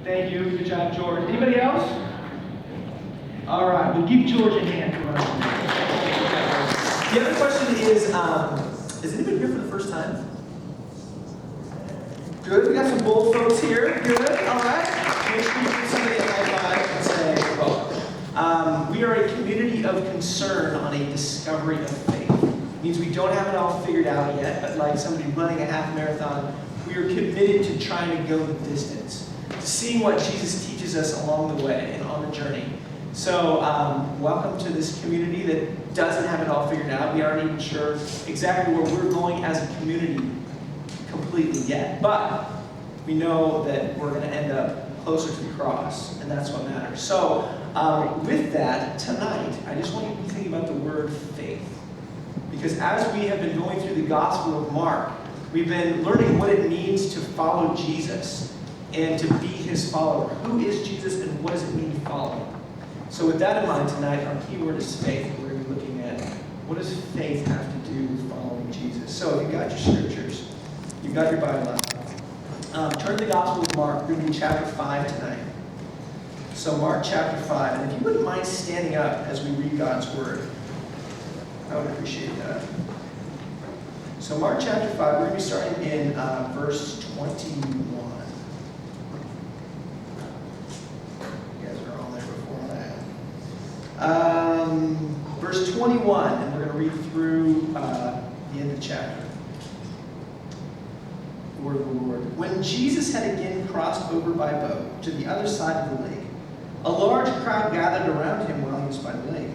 Thank you. Good job, George. Anybody else? All right. We'll give George a hand for us. The other question is anybody here for the first time? Good. We got some bold folks here. Good. All right. Make sure you give somebody a high five and say, welcome. We are a community of concern on a discovery of faith. It means we don't have it all figured out yet, but like somebody running a half marathon, we are committed to trying to go the distance, to seeing what Jesus teaches us along the way and on the journey. So welcome to this community that doesn't have it all figured out. We aren't even sure exactly where we're going as a community completely yet, but we know that we're going to end up closer to the cross, and that's what matters. So with that, tonight, I just want you to be thinking about the word faith. Because as we have been going through the Gospel of Mark, we've been learning what it means to follow Jesus and to be his follower. Who is Jesus and what does it mean to follow him? So with that in mind tonight, our key word is faith. We're going to be looking at what does faith have to do with following Jesus. So if you've got your scriptures, you've got your Bible out. Turn to the Gospel of Mark. We're going to be chapter 5 tonight. So Mark chapter 5. And if you wouldn't mind standing up as we read God's word, I would appreciate that. So Mark chapter 5, we're going to be starting in verse 21. You guys are all there before I am. Verse 21, and we're going to read through the end of the chapter. The word of the Lord. When Jesus had again crossed over by boat to the other side of the lake, a large crowd gathered around him while he was by the lake.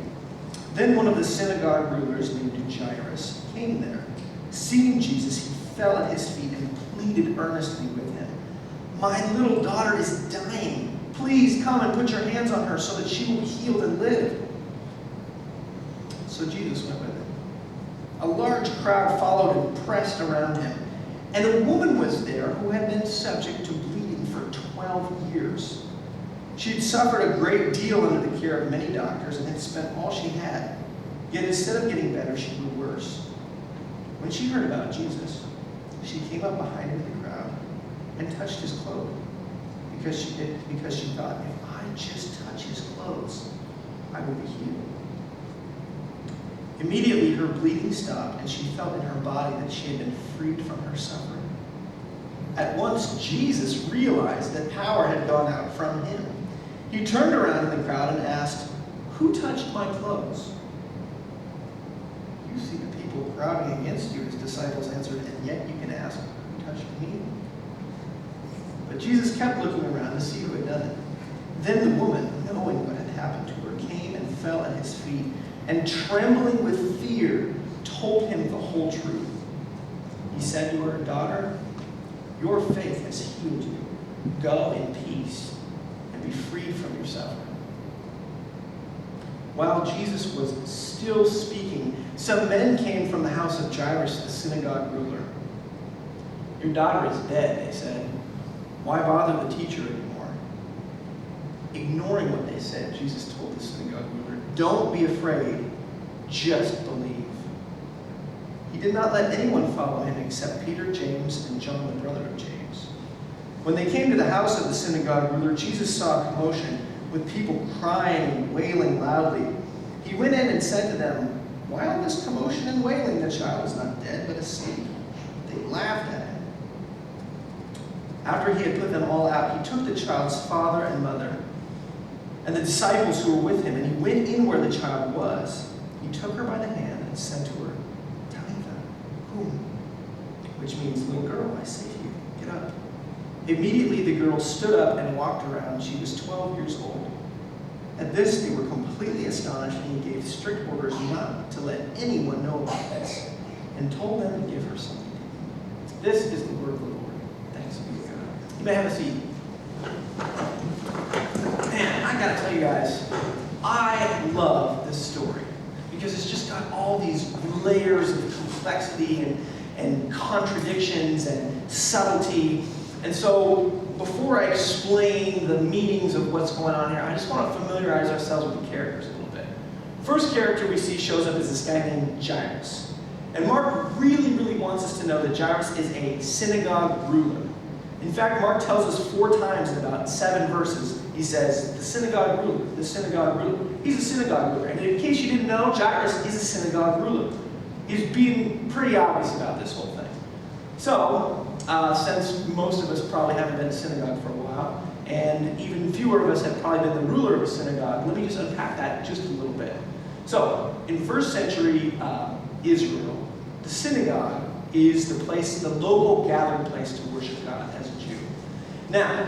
Then one of the synagogue rulers named Jairus came there. Seeing Jesus, he fell at his feet and pleaded earnestly with him. My little daughter is dying. Please come and put your hands on her so that she will be healed and live. So Jesus went with him. A large crowd followed and pressed around him. And a woman was there who had been subject to bleeding for 12 years. She had suffered a great deal under the care of many doctors and had spent all she had. Yet instead of getting better, she grew worse. When she heard about Jesus, she came up behind him in the crowd and touched his cloak because she thought, if I just touch his clothes, I will be healed. Immediately her bleeding stopped and she felt in her body that she had been freed from her suffering. At once Jesus realized that power had gone out from him. He turned around in the crowd and asked, "Who touched my clothes?" "You see the people crowding against you," his disciples answered, "and yet you can ask, who touched me?" But Jesus kept looking around to see who had done it. Then the woman, knowing what had happened to her, came and fell at his feet, and trembling with fear, told him the whole truth. He said to her, "Daughter, your faith has healed you. Go in peace and be freed from your suffering." While Jesus was still speaking, some men came from the house of Jairus, the synagogue ruler. "Your daughter is dead," they said. "Why bother the teacher anymore?" Ignoring what they said, Jesus told the synagogue ruler, "Don't be afraid, just believe." He did not let anyone follow him except Peter, James, and John, the brother of James. When they came to the house of the synagogue ruler, Jesus saw a commotion with people crying and wailing loudly. He went in and said to them, "Why all this commotion and wailing? The child is not dead, but asleep." They laughed at him. After he had put them all out, he took the child's father and mother and the disciples who were with him, and he went in where the child was. He took her by the hand and said to her, "Talitha, kum," which means, "Little girl, I say to you, get up." Immediately the girl stood up and walked around. She was 12 years old. At this they were completely astonished, and he gave strict orders not to let anyone know about this, and told them to give her something to eat. This is the word of the Lord. Thanks be to God. You may have a seat. Man, I gotta tell you guys, I love this story because it's just got all these layers of complexity and contradictions and subtlety. And so before I explain the meanings of what's going on here, I just want to familiarize ourselves with the characters a little bit. First character we see shows up is this guy named Jairus. And Mark really wants us to know that Jairus is a synagogue ruler. In fact, Mark tells us 4 times in about 7 verses, he says, the synagogue ruler, the synagogue ruler. He's a synagogue ruler. And in case you didn't know, Jairus is a synagogue ruler. He's being pretty obvious about this whole thing. So, since most of us probably haven't been to synagogue for a while, and even fewer of us have probably been the ruler of a synagogue, let me just unpack that just a little bit. So, in first century Israel, the synagogue is the place, the local gathering place to worship God as a Jew. Now,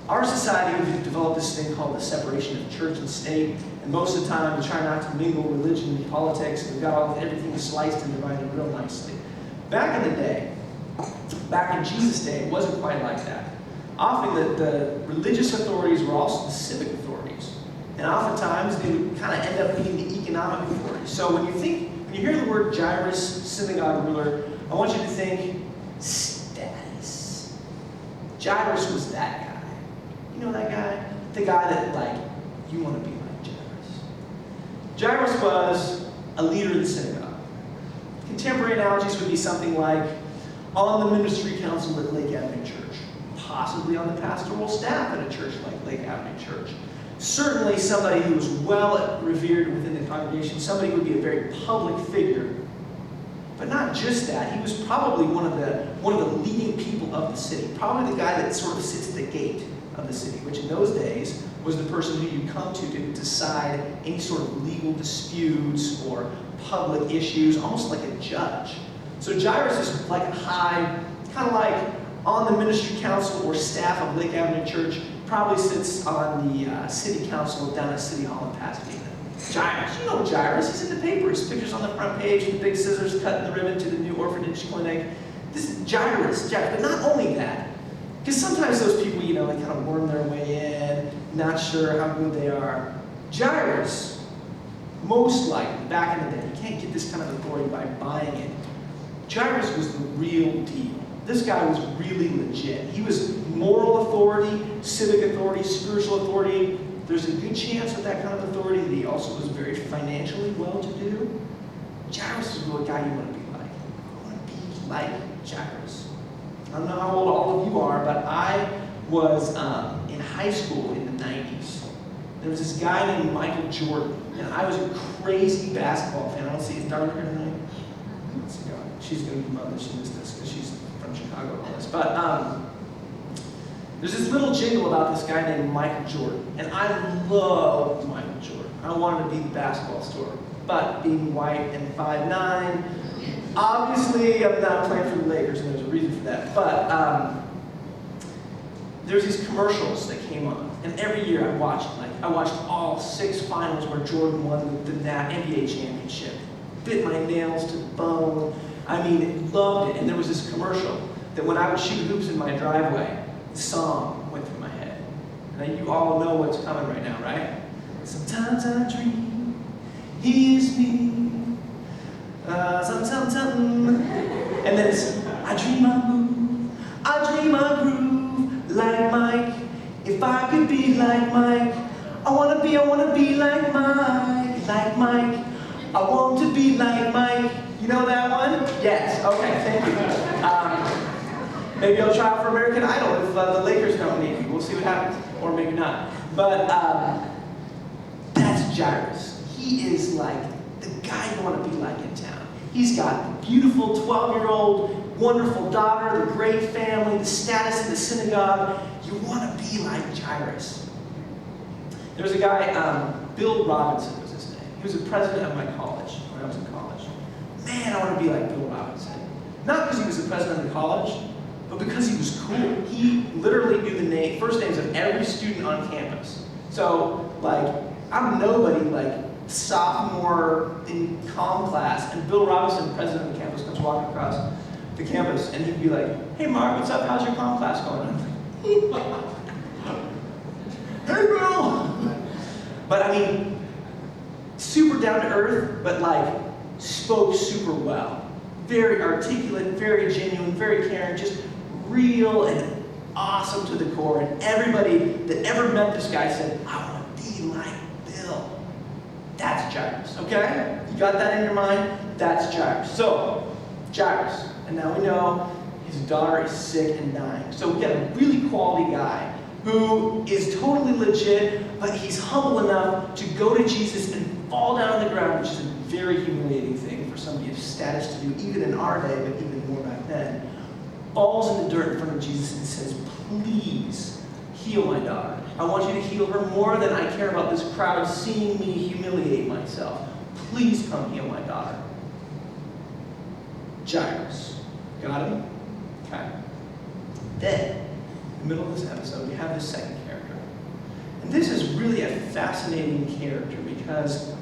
our society, we've developed this thing called the separation of church and state, and most of the time we try not to mingle religion and politics, and we've got everything sliced and divided real nicely. Back in the day, back in Jesus' day, it wasn't quite like that. Often the religious authorities were also the civic authorities, and oftentimes they would kind of end up being the economic authorities. So when you hear the word Jairus, synagogue ruler, I want you to think status. Jairus was that guy. You know that guy? The guy that, like, you want to be like Jairus. Jairus was a leader of the synagogue. Contemporary analogies would be something like on the ministry council at Lake Avenue Church, possibly on the pastoral staff at a church like Lake Avenue Church. Certainly somebody who was well revered within the congregation, somebody who would be a very public figure. But not just that, he was probably one of the leading people of the city, probably the guy that sort of sits at the gate of the city, which in those days was the person who you come to decide any sort of legal disputes or public issues, almost like a judge. So Jairus is like a high, kind of like on the ministry council or staff of Lake Avenue Church, probably sits on the city council down at City Hall in Pasadena. Jairus, you know Jairus, he's in the paper, his picture's on the front page with the big scissors cutting the ribbon to the new orphanage clinic. This is Jairus, but not only that, because sometimes those people, you know, they kind of worm their way in, not sure how good they are. Jairus, most likely, back in the day, you can't get this kind of authority by buying it. Jairus was the real deal. This guy was really legit. He was moral authority, civic authority, spiritual authority. There's a good chance with that kind of authority that he also was very financially well-to-do. Jairus is the guy you want to be like. I want to be like Jairus. I don't know how old all of you are, but I was in high school in the 90s. There was this guy named Michael Jordan, and I was a crazy basketball fan. I don't see his daughter here tonight. She's going to be mother. She missed this because she's from Chicago and all this. But there's this little jingle about this guy named Michael Jordan, and I loved Michael Jordan. I wanted to be the basketball star, but being white and 5'9", obviously I'm not playing for the Lakers, and there's a reason for that. But there's these commercials that came on, and every year I watched all 6 finals where Jordan won the NBA championship. Bit my nails to the bone. I mean, loved it. And there was this commercial that when I would shoot hoops in my driveway, the song went through my head. And you all know what's coming right now, right? Sometimes I dream he is me. And then it's, I dream I move, I dream I groove like Mike. If I could be like Mike, I wanna be like Mike, like Mike. I want to be like Mike. You know that one? Yes. Okay, thank you. Maybe I'll try out for American Idol if the Lakers don't need me. We'll see what happens. Or maybe not. But that's Jairus. He is like the guy you want to be like in town. He's got the beautiful 12-year-old, wonderful daughter, the great family, the status in the synagogue. You want to be like Jairus. There's a guy, Bill Robinson was his name. He was the president of my college when I was in college. Man, I want to be like Bill Robinson. Not because he was the president of the college, but because he was cool. He literally knew the first names of every student on campus. So, like, I'm nobody, like, sophomore in comm class, and Bill Robinson, president of the campus, comes walking across the campus, and he'd be like, hey, Mark, what's up? How's your comm class going? I'm like, hey, Bill! But, I mean, super down to earth, but, like, spoke super well. Very articulate, very genuine, very caring, just real and awesome to the core. And everybody that ever met this guy said, I want to be like Bill. That's Jairus, okay? You got that in your mind? That's Jairus. So, Jairus. And now we know his daughter is sick and dying. So we got a really quality guy who is totally legit, but he's humble enough to go to Jesus and fall down on the ground, which is a very humiliating thing for somebody of status to do, even in our day, but even more back then. Falls in the dirt in front of Jesus and says, please heal my daughter. I want you to heal her more than I care about this crowd seeing me humiliate myself. Please come heal my daughter. Jairus. Got him? Okay. Then, in the middle of this episode, we have this second character. And this is really a fascinating character because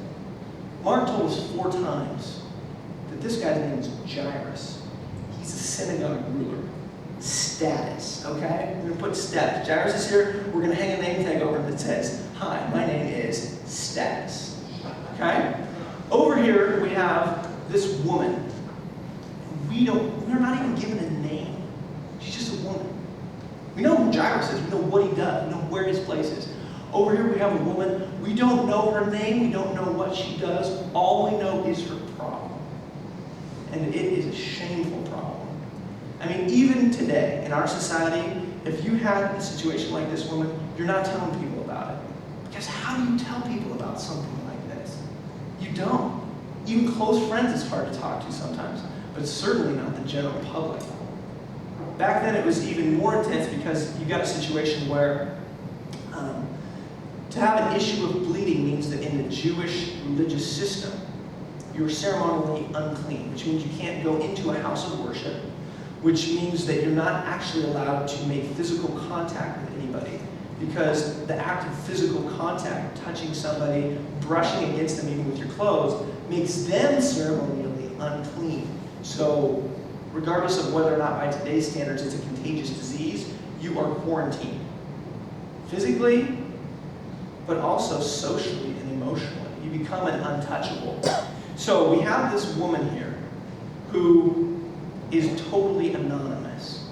Mark told us 4 times that this guy's name is Jairus. He's a synagogue ruler. Status, okay? We're going to put status. Jairus is here. We're going to hang a name tag over him that says, hi, my name is Status. Okay? Over here, we have this woman. We're not even given a name. She's just a woman. We know who Jairus is. We know what he does. We know where his place is. Over here we have a woman. We don't know her name. We don't know what she does. All we know is her problem. And it is a shameful problem. I mean, even today, in our society, if you had a situation like this woman, you're not telling people about it. Because how do you tell people about something like this? You don't. Even close friends is hard to talk to sometimes, but certainly not the general public. Back then it was even more intense because you got a situation where to have an issue of bleeding means that in the Jewish religious system, you're ceremonially unclean, which means you can't go into a house of worship, which means that you're not actually allowed to make physical contact with anybody, because the act of physical contact, touching somebody, brushing against them even with your clothes, makes them ceremonially unclean. So regardless of whether or not by today's standards it's a contagious disease, you are quarantined. Physically, but also socially and emotionally. You become an untouchable. So we have this woman here who is totally anonymous.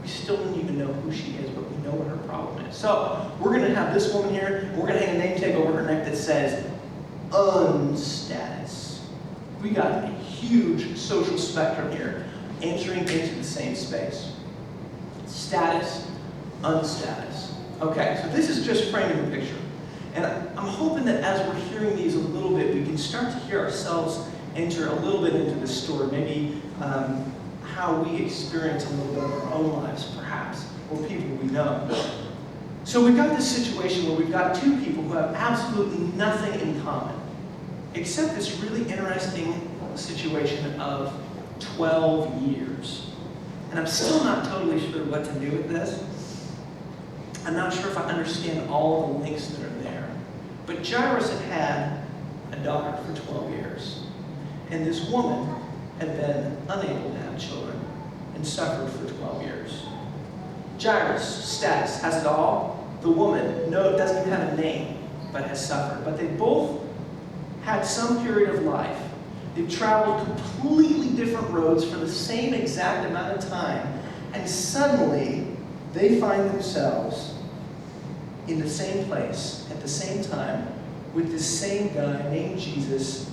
We still don't even know who she is, but we know what her problem is. So we're going to have this woman here, and we're going to hang a name tag over her neck that says, unstatus. We got a huge social spectrum here, entering into the same space. Status, unstatus. Okay, so this is just framing the picture. And I'm hoping that as we're hearing these a little bit, we can start to hear ourselves enter a little bit into this story. Maybe how we experience a little bit of our own lives, perhaps, or people we know. So we've got this situation where we've got 2 people who have absolutely nothing in common, except this really interesting situation of 12 years. And I'm still not totally sure what to do with this. I'm not sure if I understand all the links that are there. But Jairus had a daughter for 12 years. And this woman had been unable to have children and suffered for 12 years. Jairus, status, has it all. The woman, no, doesn't even have a name, but has suffered. But they both had some period of life. They've traveled completely different roads for the same exact amount of time, and suddenly they find themselves in the same place at the same time with this same guy named Jesus,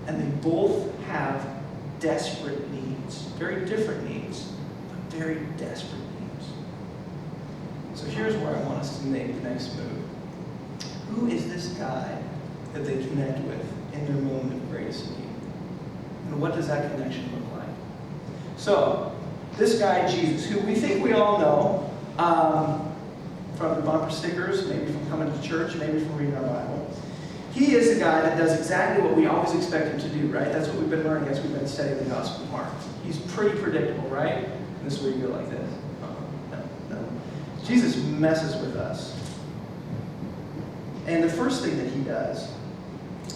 and they both have desperate needs. Very different needs, but very desperate needs. So here's where I want us to make the next move. Who is this guy that they connect with in their moment of greatest need? And what does that connection look like? So, this guy, Jesus, who we think we all know from the bumper stickers, maybe from coming to church, maybe from reading our Bible. He is the guy that does exactly what we always expect him to do, right? That's what we've been learning as we've been studying the Gospel of Mark. He's pretty predictable, right? And this is where you go like this. No. Jesus messes with us. And the first thing that he does,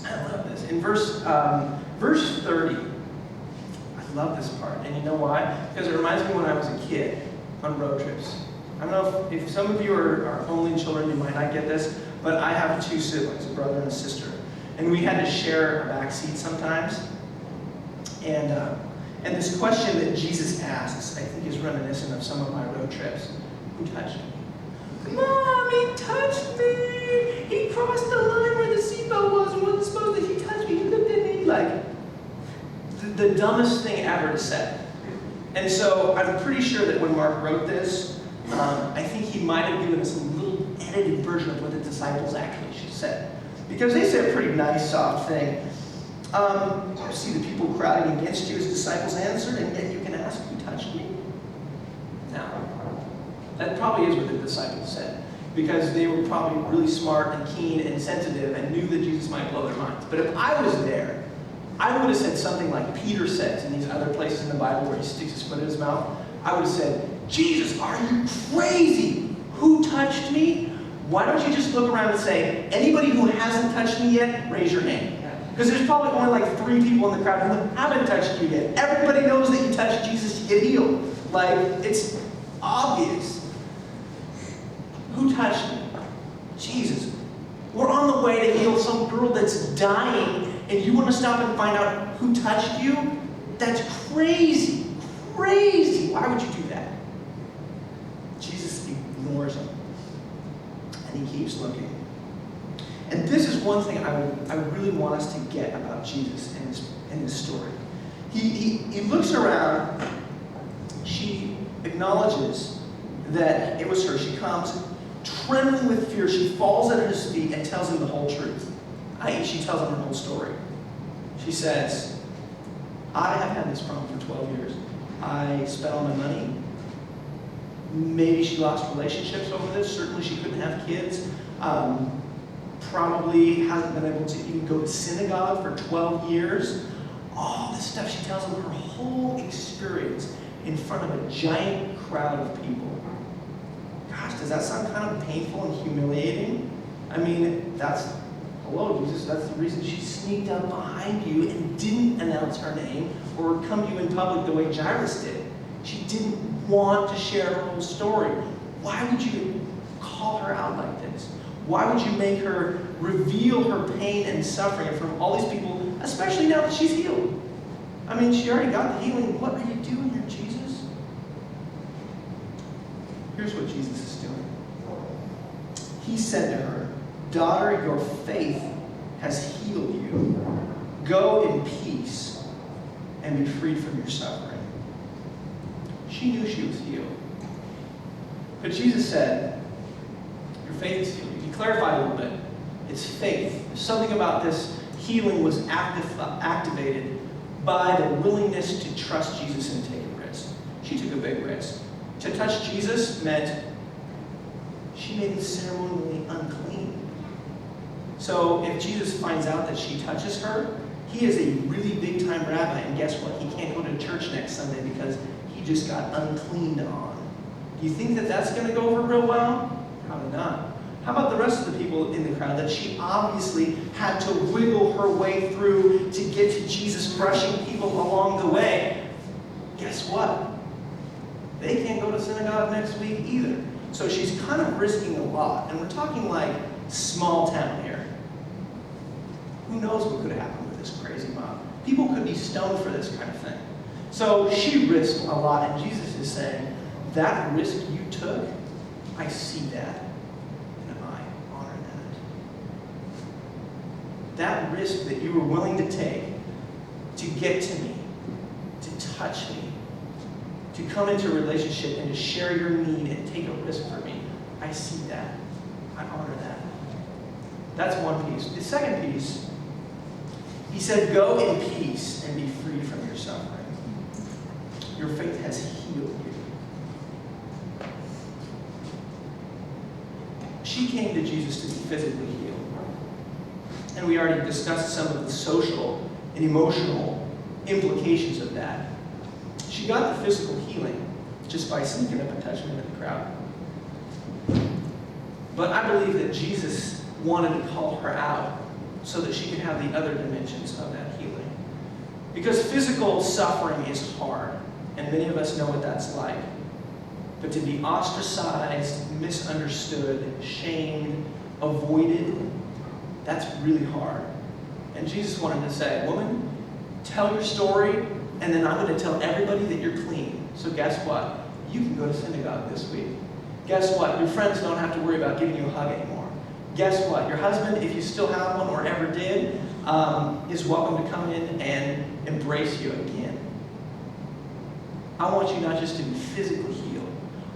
I love this, in verse 30, I love this part. And you know why? Because it reminds me when I was a kid on road trips. I don't know if some of you are only children, you might not get this, but I have 2 siblings, a brother and a sister. And we had to share a back seat sometimes. And this question that Jesus asks, I think is reminiscent of some of my road trips. Who touched me? Mom, he touched me! He crossed the line where the seatbelt was and wasn't supposed to. He touched me. He looked at me like the dumbest thing ever to say. And so I'm pretty sure that when Mark wrote this, I think he might have given us a little edited version of what the disciples actually said. Because they said a pretty nice, soft thing. You see the people crowding against you, his disciples answered, and yet you can ask, who touched me? Now, that probably is what the disciples said. Because they were probably really smart and keen and sensitive and knew that Jesus might blow their minds. But if I was there, I would have said something like Peter says in these other places in the Bible where he sticks his foot in his mouth. I would have said, Jesus, are you crazy? Who touched me? Why don't you just look around and say, anybody who hasn't touched me yet, raise your hand. Because there's probably only like 3 people in the crowd who haven't touched you yet. Everybody knows that you touched Jesus to get healed. Like, it's obvious. Who touched me? Jesus. We're on the way to heal some girl that's dying, and you want to stop and find out who touched you? That's crazy. Crazy. Why would you do that? Jesus ignores him. And he keeps looking. And this is one thing I really want us to get about Jesus in this story. He looks around. She acknowledges that it was her. She comes trembling with fear. She falls at his feet and tells him the whole truth. I.e., she tells him her whole story. She says, I have had this problem for 12 years. I spent all my money. Maybe she lost relationships over this. Certainly she couldn't have kids. Probably hasn't been able to even go to synagogue for 12 years. All this stuff, she tells him her whole experience in front of a giant crowd of people. Gosh, does that sound kind of painful and humiliating? I mean, hello, Jesus, that's the reason she sneaked up behind you and didn't announce her name or come to you in public the way Jairus did. She didn't want to share her whole story. Why would you call her out like this? Why would you make her reveal her pain and suffering from all these people, especially now that she's healed? I mean, she already got the healing. What are you doing here, Jesus? Here's what Jesus is doing. He said to her, daughter, your faith has healed you. Go in peace and be freed from your suffering. She knew she was healed. But Jesus said, your faith is healed. He clarified a little bit. It's faith. Something about this healing was activated by the willingness to trust Jesus and take a risk. She took a big risk. To touch Jesus meant she made him ceremonially unclean. So if Jesus finds out that she touches her, he is a really big-time rabbi, and guess what? He can't go to church next Sunday because he just got uncleaned on. Do you think that that's going to go over real well? Probably not. How about the rest of the people in the crowd that she obviously had to wiggle her way through to get to Jesus, brushing people along the way? Guess what? They can't go to synagogue next week either. So she's kind of risking a lot. And we're talking like small town here. Who knows what could happen with this crazy mob? People could be stoned for this kind of thing. So she risked a lot, and Jesus is saying, that risk you took, I see that, and I honor that. That risk that you were willing to take to get to me, to touch me, to come into a relationship and to share your need and take a risk for me, I see that. I honor that. That's one piece. The second piece, he said, go in peace and be free from your suffering. Your faith has healed you. She came to Jesus to be physically healed. And we already discussed some of the social and emotional implications of that. She got the physical healing just by sneaking up and touching him in the crowd. But I believe that Jesus wanted to call her out so that she could have the other dimensions of that healing. Because physical suffering is hard, and many of us know what that's like. But to be ostracized, misunderstood, shamed, avoided, that's really hard. And Jesus wanted to say, woman, tell your story, and then I'm going to tell everybody that you're clean. So guess what? You can go to synagogue this week. Guess what? Your friends don't have to worry about giving you a hug anymore. Guess what? Your husband, if you still have one or ever did, is welcome to come in and embrace you again. I want you not just to be physically healed.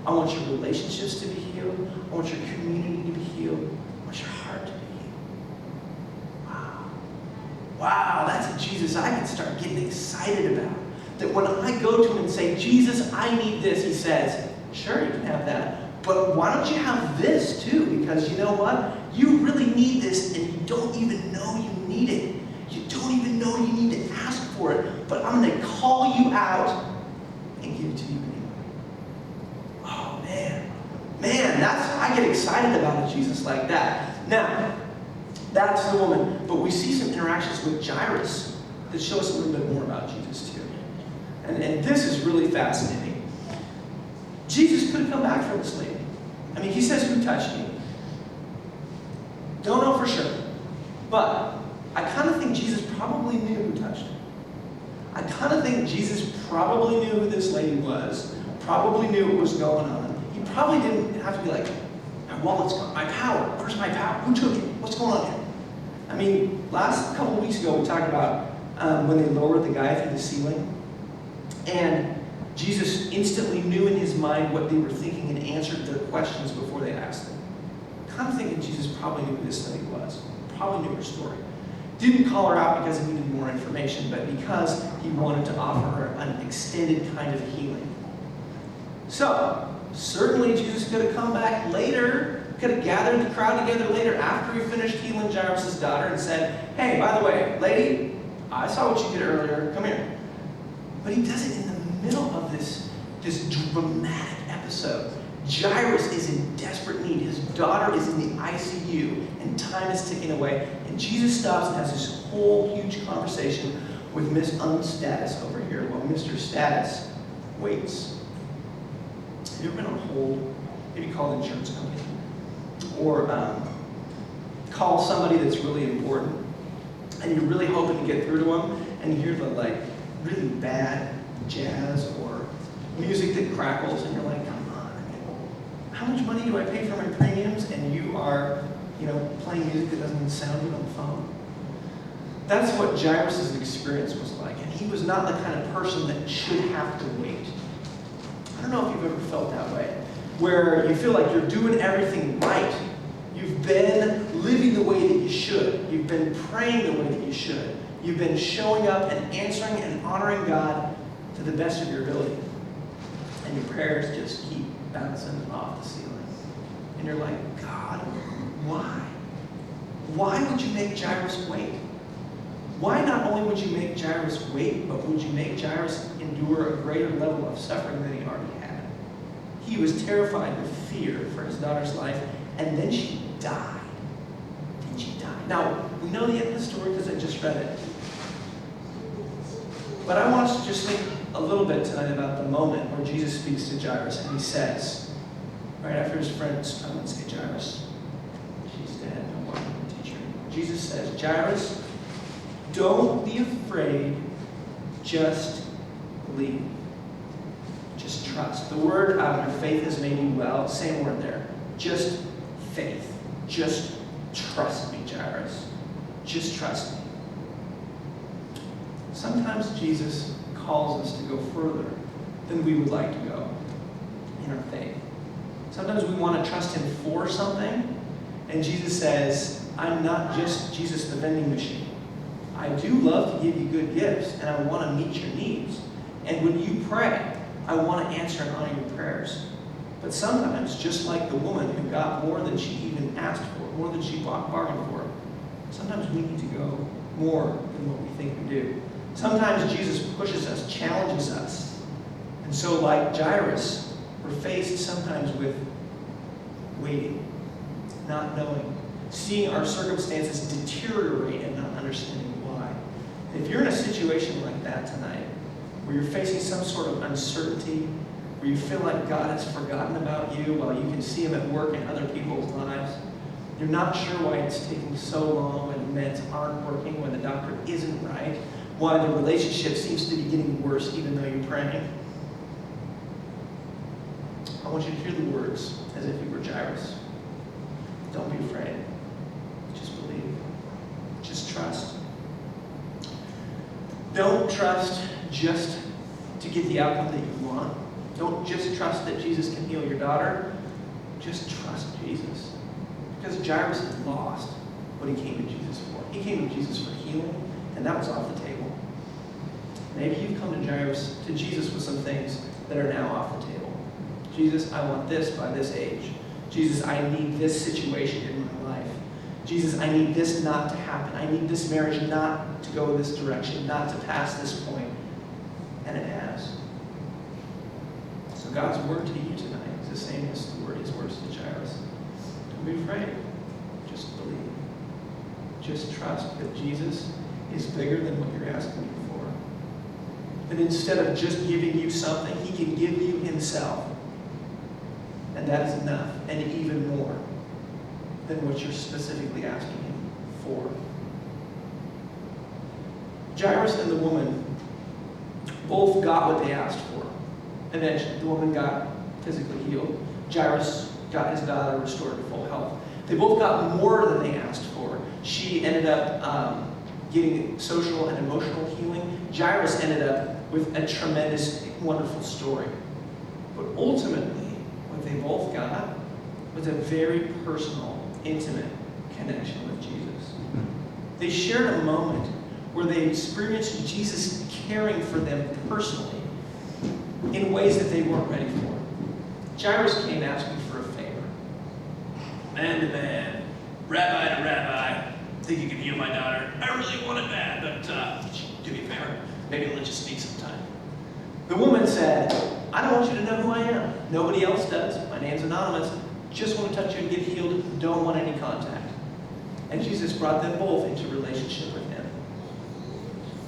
I want your relationships to be healed. I want your community to be healed. I want your heart to be healed. Wow. Wow, that's a Jesus I can start getting excited about. That when I go to him and say, Jesus, I need this, he says, sure, you can have that. But why don't you have this too? Because you know what? You really need this and you don't even know you need it. You don't even know you need to ask for it. But I'm going to call you out and give it to you anyway. Oh, man. Man, I get excited about a Jesus like that. Now, that's the woman. But we see some interactions with Jairus that show us a little bit more about Jesus too. And this is really fascinating. Jesus could have come back for this lady. I mean, he says, who touched me? Don't know for sure. But I kind of think Jesus probably knew who touched him. I kind of think Jesus probably knew who this lady was, probably knew what was going on. He probably didn't have to be like, my wallet's gone, my power, where's my power? Who took it? What's going on here? I mean, last couple of weeks ago, we talked about when they lowered the guy through the ceiling. And Jesus instantly knew in his mind what they were thinking and answered their questions before they asked them. I'm kind of thinking Jesus probably knew who this lady was, probably knew her story. Didn't call her out because he needed more information, but because he wanted to offer her an extended kind of healing. So, certainly Jesus could have come back later, could have gathered the crowd together later after he finished healing Jairus' daughter and said, hey, by the way, lady, I saw what you did earlier, come here. But he does it in the middle of this dramatic episode. Jairus is in desperate need. His daughter is in the ICU, and time is ticking away. And Jesus stops and has this whole huge conversation with Miss Unstatus over here, while Mr. Status waits. Have you ever been on hold? Maybe call an insurance company. Or call somebody that's really important, and you're really hoping to get through to them, and you hear the, really bad jazz or music that crackles, and you're like, come on, how much money do I pay for my premiums? And you are, playing music that doesn't even sound good on the phone. That's what Jairus' experience was like, and he was not the kind of person that should have to wait. I don't know if you've ever felt that way, where you feel like you're doing everything right. You've been living the way that you should. You've been praying the way that you should. You've been showing up and answering and honoring God to the best of your ability. And your prayers just keep bouncing off the ceiling. And you're like, God, why? Why would you make Jairus wait? Why not only would you make Jairus wait, but would you make Jairus endure a greater level of suffering than he already had? He was terrified with fear for his daughter's life, and then she died. And she died. Now, we know the end of the story because I just read it. But I want us to just think a little bit tonight about the moment where Jesus speaks to Jairus, and he says, right after his friends come and say, Jairus, she's dead, no one can teach her anymore. Jesus says, Jairus, don't be afraid, just believe. Just trust. The word your faith has made you well, same word there. Just faith. Just trust me, Jairus. Just trust me. Sometimes Jesus calls us to go further than we would like to go in our faith. Sometimes we want to trust him for something, and Jesus says, I'm not just Jesus the vending machine. I do love to give you good gifts, and I want to meet your needs. And when you pray, I want to answer and honor your prayers. But sometimes, just like the woman who got more than she even asked for, more than she bargained for, sometimes we need to go more than what we think we do. Sometimes Jesus pushes us, challenges us. And so like Jairus, we're faced sometimes with waiting, not knowing, seeing our circumstances deteriorate and not understanding why. And if you're in a situation like that tonight, where you're facing some sort of uncertainty, where you feel like God has forgotten about you while you can see him at work in other people's lives, you're not sure why it's taking so long when meds aren't working, when the doctor isn't right, why the relationship seems to be getting worse even though you're praying. I want you to hear the words as if you were Jairus. Don't be afraid. Just believe. Just trust. Don't trust just to get the outcome that you want. Don't just trust that Jesus can heal your daughter. Just trust Jesus. Because Jairus had lost what he came to Jesus for. He came to Jesus for healing, and that was off the table. Maybe you've come to Jesus with some things that are now off the table. Jesus, I want this by this age. Jesus, I need this situation in my life. Jesus, I need this not to happen. I need this marriage not to go this direction, not to pass this point. And it has. So God's word to you tonight is the same as his words to Jairus. Don't be afraid. Just believe. Just trust that Jesus is bigger than what you're asking him for. And instead of just giving you something, he can give you himself. And that is enough, and even more than what you're specifically asking him for. Jairus and the woman both got what they asked for. Eventually, the woman got physically healed. Jairus got his daughter restored to full health. They both got more than they asked for. She ended up getting social and emotional healing. Jairus ended up with a tremendous, wonderful story. But ultimately, what they both got was a very personal, intimate connection with Jesus. They shared a moment where they experienced Jesus caring for them personally in ways that they weren't ready for. Jairus came asking for a favor. Man to man, rabbi to rabbi, think you can heal my daughter? I really want it bad, but do me a favor. Maybe let's just speak sometime. The woman said, I don't want you to know who I am. Nobody else does. My name's anonymous. Just want to touch you and get healed. Don't want any contact. And Jesus brought them both into relationship with him.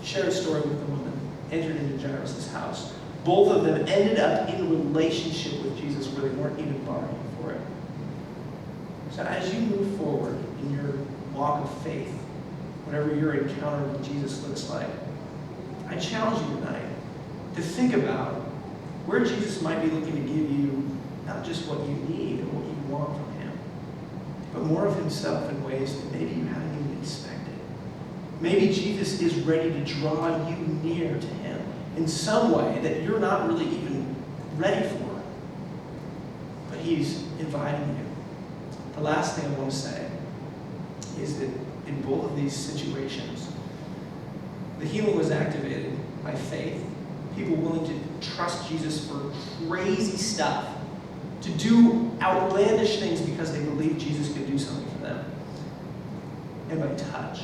Shared a story with the woman. Entered into Jairus' house. Both of them ended up in relationship with Jesus where they weren't even bargaining for it. So as you move forward in your walk of faith, whatever your encounter with Jesus looks like, I challenge you tonight to think about where Jesus might be looking to give you not just what you need or what you want from him, but more of himself in ways that maybe you haven't even expected. Maybe Jesus is ready to draw you near to him in some way that you're not really even ready for, but he's inviting you. The last thing I want to say is that in both of these situations, the healing was activated by faith. People willing to trust Jesus for crazy stuff, to do outlandish things because they believed Jesus could do something for them. And by touch.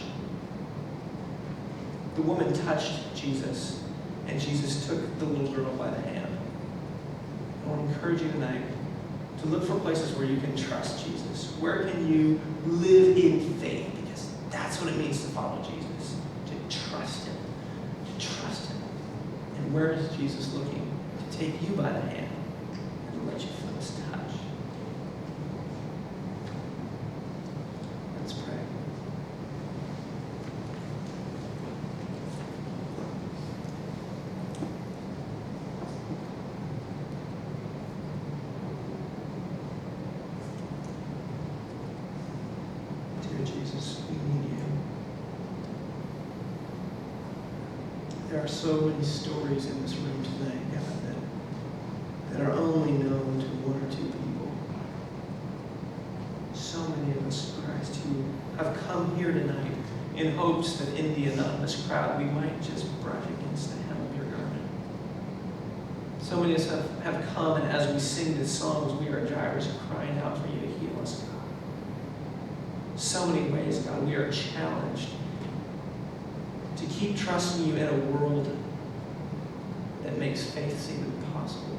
The woman touched Jesus, and Jesus took the little girl by the hand. I want to encourage you tonight to look for places where you can trust Jesus. Where can you live in faith? Because that's what it means to follow Jesus, to trust him. And where is Jesus looking to take you by the hand and to let you feel his touch? Let's pray. Dear Jesus, we need you. There are so many stories in this room tonight, God, that are only known to one or two people. So many of us, Christ, who have come here tonight in hopes that in the anonymous crowd we might just brush against the hem of your garment. So many of us have come, and as we sing these songs, we are Jairus crying out for you to heal us, God. So many ways, God, we are challenged to keep trusting you in a world that makes faith seem impossible,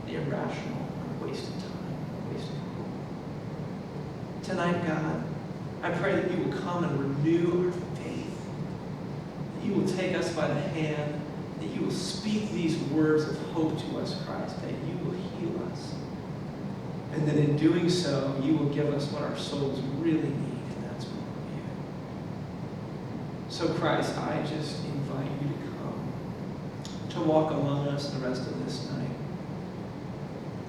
irrational, a waste of time, a waste of hope. Tonight, God, I pray that you will come and renew our faith, that you will take us by the hand, that you will speak these words of hope to us, Christ, that you will heal us, and that in doing so, you will give us what our souls really need. So Christ, I just invite you to come, to walk among us the rest of this night,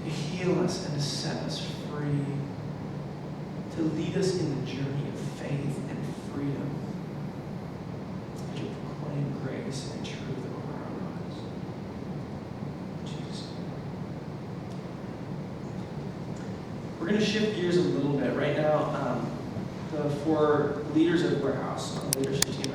to heal us and to set us free, to lead us in the journey of faith and freedom, to proclaim grace and truth over our lives. we're going to shift gears a little bit. Right now, the four leaders of Warehouse on the leadership team